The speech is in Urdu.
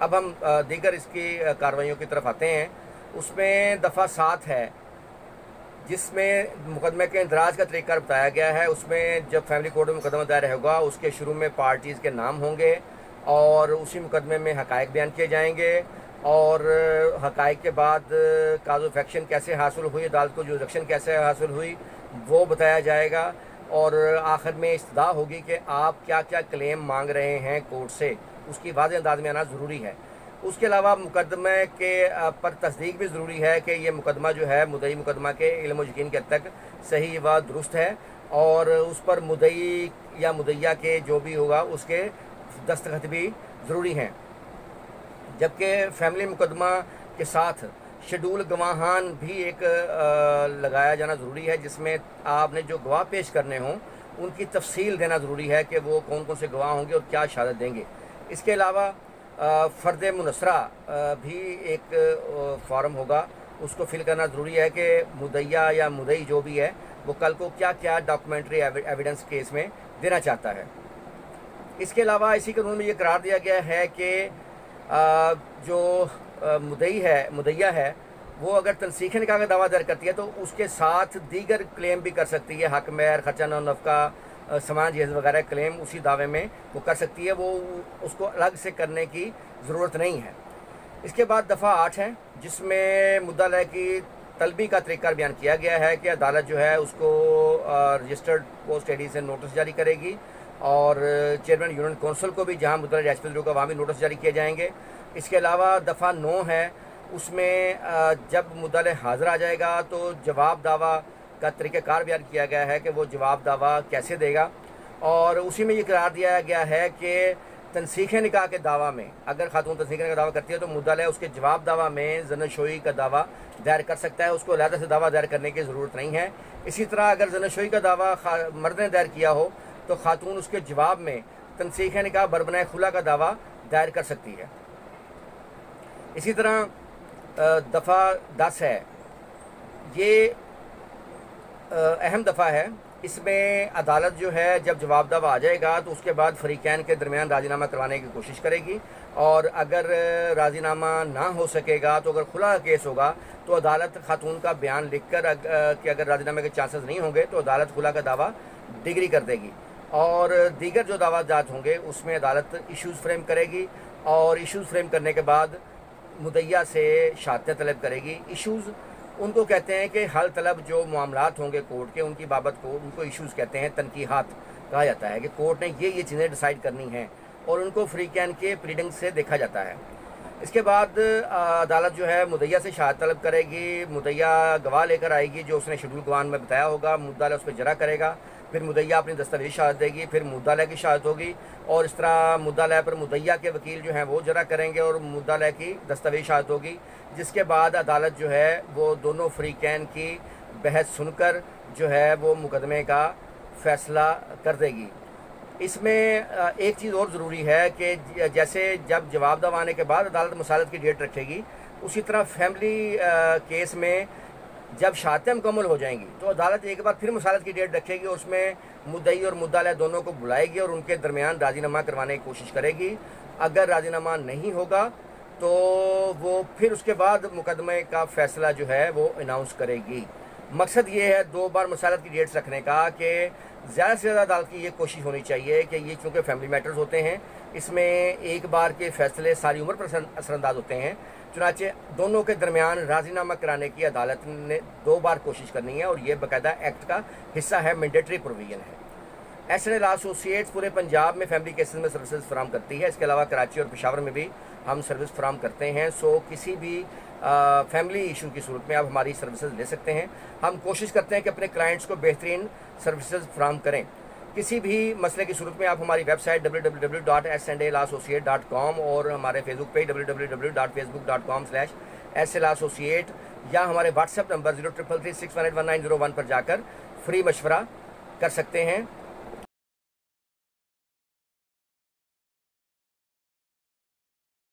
اب ہم دیگر اس کی کارروائیوں کی طرف آتے ہیں۔ اس میں دفعہ 7 ہے جس میں مقدمے کے اندراج کا طریقہ بتایا گیا ہے۔ اس میں جب فیملی کورٹ میں مقدمہ دائر ہوگا اس کے شروع میں پارٹیز کے نام ہوں گے اور اسی مقدمے میں حقائق بیان کیے جائیں گے، اور حقائق کے بعد کاز آف ایکشن کیسے حاصل ہوئی، عدالت کو جورسڈکشن کیسے حاصل ہوئی وہ بتایا جائے گا، اور آخر میں استدعا ہوگی کہ آپ کیا کیا کلیم مانگ رہے ہیں کورٹ سے، اس کی واضح انداز میں آنا ضروری ہے۔ اس کے علاوہ مقدمے کے پر تصدیق بھی ضروری ہے کہ یہ مقدمہ جو ہے مدعی مقدمہ کے علم و یقین کے حد تک صحیح و درست ہے، اور اس پر مدعی یا مدعیہ کے جو بھی ہوگا اس کے دستخط بھی ضروری ہیں۔ جبکہ فیملی مقدمہ کے ساتھ شیڈول گواہان بھی ایک لگایا جانا ضروری ہے، جس میں آپ نے جو گواہ پیش کرنے ہوں ان کی تفصیل دینا ضروری ہے کہ وہ کون کون سے گواہ ہوں گے اور کیا شہادت دیں گے۔ اس کے علاوہ فرد منصرہ بھی ایک فارم ہوگا، اس کو فل کرنا ضروری ہے کہ مدعیہ یا مدعی جو بھی ہے وہ کل کو کیا کیا ڈاکومنٹری ایویڈنس کیس میں دینا چاہتا ہے۔ اس کے علاوہ اسی قانون میں یہ قرار دیا گیا ہے کہ جو مدعیہ ہے وہ اگر تنسیخ نکاح کا دعویٰ دائر کرتی ہے تو اس کے ساتھ دیگر کلیم بھی کر سکتی ہے، حق مہر، خرچہ نو نفقہ، سامان جہیز وغیرہ کلیم اسی دعوے میں وہ کر سکتی ہے، وہ اس کو الگ سے کرنے کی ضرورت نہیں ہے۔ اس کے بعد دفعہ 8 ہے جس میں مدعا علیہ کی طلبی کا طریقہ بیان کیا گیا ہے کہ عدالت جو ہے اس کو رجسٹرڈ پوسٹ آئی ڈی سے نوٹس جاری کرے گی، اور چیئرمین یونین کونسل کو بھی جہاں مدعا رہائش پذیروں کا وہاں بھی نوٹس جاری کیے جائیں گے۔ اس کے علاوہ دفعہ 9 ہے، اس میں جب مدعا علیہ حاضر آ جائے گا تو جواب دعویٰ کا طریقہ کار بیان کیا گیا ہے کہ وہ جواب دعویٰ کیسے دے گا، اور اسی میں یہ قرار دیا گیا ہے کہ تنسیخ نکاح کے دعویٰ میں اگر خاتون تنسیخ نکاح کا دعویٰ کرتی ہے تو مدعا علیہ اس کے جواب دعویٰ میں زناشویی کا دعویٰ دائر کر سکتا ہے، اس کو علیحدہ سے دعویٰ دائر کرنے کی ضرورت نہیں ہے۔ اسی طرح اگر زناشویی کا دعویٰ مرد نے دائر کیا ہو تو خاتون اس کے جواب میں تنسیخ نکاح بربنائے خلا کا دعویٰ دائر کر سکتی ہے۔ اسی طرح دفعہ 10 ہے، یہ اہم دفعہ ہے، اس میں عدالت جو ہے جب جواب دعویٰ آ جائے گا تو اس کے بعد فریقین کے درمیان راضی نامہ کروانے کی کوشش کرے گی، اور اگر راضی نامہ نہ ہو سکے گا تو اگر کھلا کیس ہوگا تو عدالت خاتون کا بیان لکھ کر کہ اگر راضی نامے کے چانسز نہیں ہوں گے تو عدالت کھلا کا دعویٰ ڈگری کر دے گی، اور دیگر جو دعویٰ جات ہوں گے اس میں عدالت ایشوز فریم کرے گی، اور ایشوز فریم کرنے کے بعد مدعیہ سے شہادتیں طلب کرے گی۔ ایشوز ان کو کہتے ہیں کہ حل طلب جو معاملات ہوں گے کورٹ کے ان کی بابت کو ان کو ایشوز کہتے ہیں، تنقیحات کہا جاتا ہے کہ کورٹ نے یہ چیزیں ڈیسائیڈ کرنی ہیں، اور ان کو فریقین کے پلیڈنگ سے دیکھا جاتا ہے۔ اس کے بعد عدالت جو ہے مدعیہ سے شہادت طلب کرے گی، مدعیہ گواہ لے کر آئے گی جو اس نے شیڈول گواہان میں بتایا ہوگا، مدعا علیہ اس پہ جرح کرے گا، پھر مدعیہ اپنی دستاویزی شہادت دے گی، پھر مدعا علیہ کی شہادت ہوگی، اور اس طرح مدعا علیہ پر مدعیہ کے وکیل جو ہیں وہ جرح کریں گے اور مدعا علیہ کی دستاویزی شہادت ہوگی، جس کے بعد عدالت جو ہے وہ دونوں فریقین کی بحث سن کر جو ہے وہ مقدمے کا فیصلہ کر دے گی۔ اس میں ایک چیز اور ضروری ہے کہ جیسے جب جواب دعویٰ آنے کے بعد عدالت مسالت کی ڈیٹ رکھے گی، اسی طرح فیملی کیس میں جب شہادتیں مکمل ہو جائیں گی تو عدالت ایک بار پھر مسالت کی ڈیٹ رکھے گی، اس میں مدعی اور مدعا علیہ دونوں کو بلائے گی اور ان کے درمیان راضی نامہ کروانے کی کوشش کرے گی۔ اگر راضی نامہ نہیں ہوگا تو وہ پھر اس کے بعد مقدمے کا فیصلہ جو ہے وہ اناؤنس کرے گی۔ مقصد یہ ہے 2 بار مسالت کی ڈیٹس رکھنے کا کہ زیادہ سے زیادہ عدالت کی یہ کوشش ہونی چاہیے کہ یہ چونکہ فیملی میٹرز ہوتے ہیں، اس میں ایک بار کے فیصلے ساری عمر پر اثر انداز ہوتے ہیں، چنانچہ دونوں کے درمیان راضی نامہ کرانے کی عدالت نے 2 بار کوشش کرنی ہے، اور یہ باقاعدہ ایکٹ کا حصہ ہے، مینڈیٹری پروویژن ہے۔ ایس این ایل ایسوسیٹس پورے پنجاب میں فیملی کیسز میں سروسز فراہم کرتی ہے، اس کے علاوہ کراچی اور پشاور میں بھی ہم سروس فراہم کرتے ہیں۔ کسی بھی فیملی ایشو کی صورت میں آپ ہماری سروسز لے سکتے ہیں۔ ہم کوشش کرتے ہیں کہ اپنے کلائنٹس کو بہترین سروسز فراہم کریں۔ کسی بھی مسئلے کی صورت میں آپ ہماری ویب سائٹ www.sandlassociate.com اور ہمارے فیس بک پیج www.facebook.com/slassociate یا ہمارے واٹس ایپ نمبر 0333618190 پر جا کر فری مشورہ کر سکتے ہیں۔